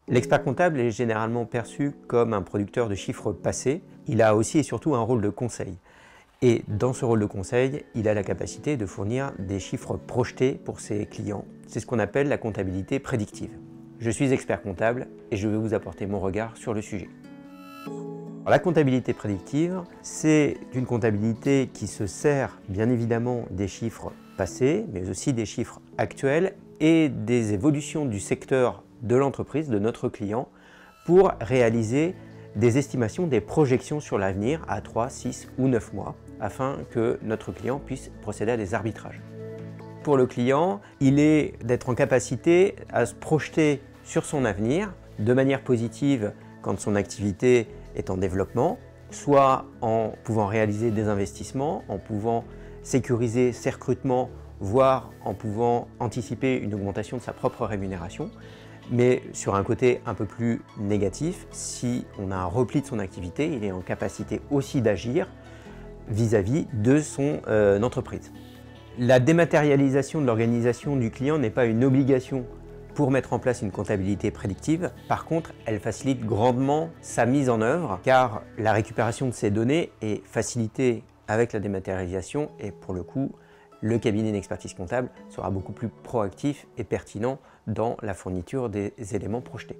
L'expert comptable est généralement perçu comme un producteur de chiffres passés. Il a aussi et surtout un rôle de conseil. Et dans ce rôle de conseil, il a la capacité de fournir des chiffres projetés pour ses clients. C'est ce qu'on appelle la comptabilité prédictive. Je suis expert comptable et je vais vous apporter mon regard sur le sujet. Alors, la comptabilité prédictive, c'est une comptabilité qui se sert bien évidemment des chiffres passés, mais aussi des chiffres actuels et des évolutions du secteur de l'entreprise, de notre client, pour réaliser des estimations, des projections sur l'avenir à 3, 6 ou 9 mois, afin que notre client puisse procéder à des arbitrages. Pour le client, il est d'être en capacité à se projeter sur son avenir de manière positive quand son activité est en développement, soit en pouvant réaliser des investissements, en pouvant sécuriser ses recrutements, voire en pouvant anticiper une augmentation de sa propre rémunération. Mais sur un côté un peu plus négatif, si on a un repli de son activité, il est en capacité aussi d'agir vis-à-vis de son entreprise. La dématérialisation de l'organisation du client n'est pas une obligation pour mettre en place une comptabilité prédictive. Par contre, elle facilite grandement sa mise en œuvre car la récupération de ces données est facilitée avec la dématérialisation et pour le coup, le cabinet d'expertise comptable sera beaucoup plus proactif et pertinent dans la fourniture des éléments projetés.